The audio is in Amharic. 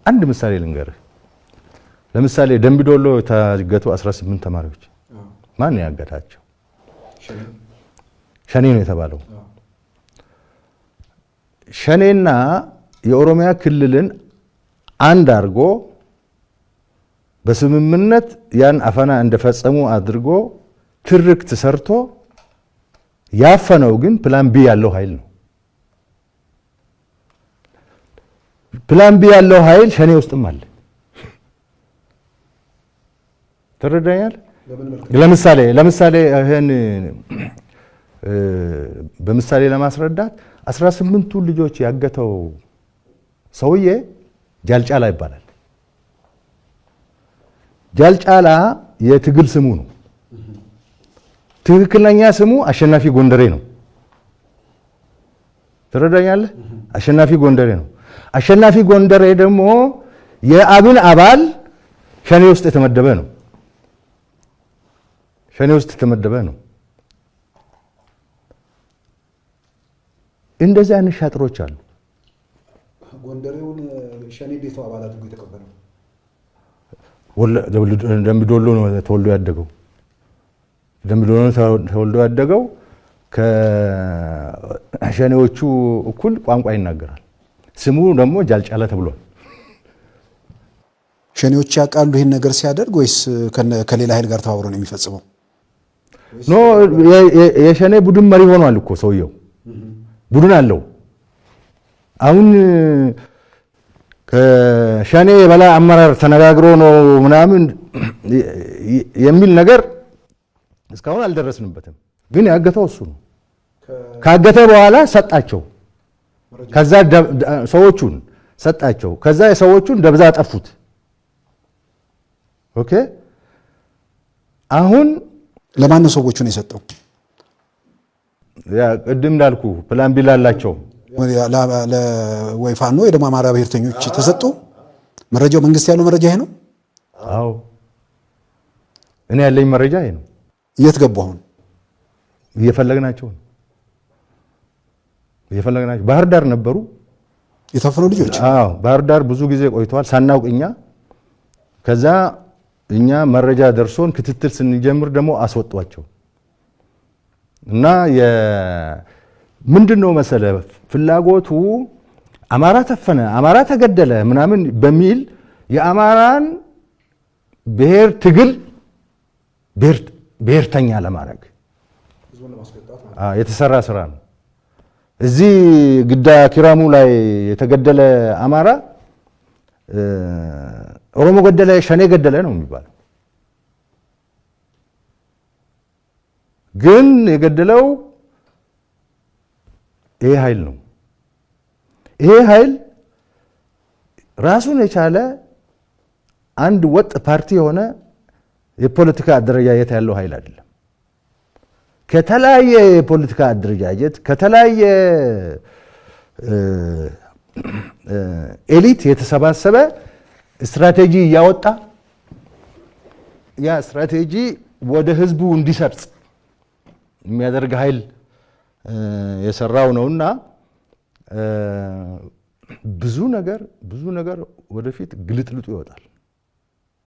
አንድ ምሳሌ ልንገርህ ለምሳሌ ደምቢዶሎ ታገቱ 18 ተማሪዎች ማን ያገታቸው ሸኔ ነው የተባለው ሸኔና የኦሮሚያ ክልልን አንድ አርጎ በስምምነት ያን አፈና እንደፈጸሙ አድርጎ ትርክት ሰርቶ ያፈነው ግን ፕላን ቢ ያለው ኃይል ነው ፕላን ቢ ያለው ኃይል ሸኔ ውስጥም አለ ተረዳኛል ለምሳሌ ይሄን በምሳሌ ለማስረዳት 18ቱ ልጆች ያገተው ሰውዬ ጃልጫላ ይባላል ጃልጫላ የትግል ስሙ ነው ትክክለኛ ስሙ አሸናፊ ጎንደሬ ነው ተረዳኛል አሸናፊ ጎንደሬ ነው አሸናፊ ጎንደሬ ደግሞ የአብን አባል ሸኔ ውስጥ የተመደበ ነው ሸኔ ውስጥ የተመደበ ነው እንደዚህ አይነት ሻጥሮች አሉ ጎንደሬውን ሸኔ ቤቱ አባል አድርጎ የተቀበለው ደምቢዶሎ ነው ተወልዶ ያደገው ደምቢዶሎ ተወልዶ ያደገው ከሸኔዎቹ እኩል ቋንቋ ይናገራል ስሙ ደግሞ ጃልጫላ ተብሏል ሸኔዎች ያቃሉ ይሄን ነገር ሲያደርግ ወይስ ከሌላ ኃይል ጋር ተባብሮ ነው የሚፈጽመው ኖ የሸኔ ቡድን መሪ ሆኗል እኮ ሰውየው ቡድን አለው አሁን ከሸኔ የበላይ አመራር ተነጋግሮ ነው ምናምን የሚል ነገር እስካሁን አልደረስንበትም ግን ያገተው እሱ ነው ካገተ በኋላ ሰጣቸው ከዛ ሰዎቹን ሰጣቸው ከዛ የሰዎቹን ደብዛ ጠፉት ኦኬ አሁን ለማን ነው ሰዎቹን የሰጠው ያ ቅድም እንዳልኩ ፕላን ቢላላቸው ለወይፋኖ የደማ አማራ ብሔርተኞች ተሰጡ መረጃው መንግስት ያለው መረጃ ይሄ ነው አዎ እኔ ያለኝ መረጃ ይሄ ነው የት ገቡ አሁን እየፈለግናቸው ባህር ዳር ነበሩ የታፈኑ ልጆች አዎ ባህር ዳር ብዙ ጊዜ ቆይተዋል ሳናውቅኛ ከዛ እኛ መረጃ ደርሶን ክትትል ስንጀምር ደግሞ አስወጧቸው እና ምንድነው መሰለ ፍላጎቱ አማራ ተፈነ አማራ ተገደለ ምናምን በሚል የአማራን ብሔር ትግል ብሔርተኛ ለማድረግ የተሰራ ስራ ነው እዚህ ግዳ ኪራሙ ላይ የተገደለ አማራ ኦሮሞ ገደለ ሸኔ ገደለ ነው የሚባለው ግን የገደለው ይሄ ኃይል ነው ይሄ ኃይል ራሱን የቻለ አንድ ወጥ ፓርቲ የሆነ የፖለቲካ አደረጃጀት ያለው ኃይል አይደለም ከተለያየ የፖለቲካ አደረጃጀት ከተለያየ ኤሊት የተሰባሰበ ስትራቴጂ ያወጣ ያ ስትራቴጂ ወደ ህዝቡ እንዲሰርጽ የሚያደርግ ኃይል የሰራው ነውና ብዙ ነገር ወደፊት ግልጥልጡ ይወጣል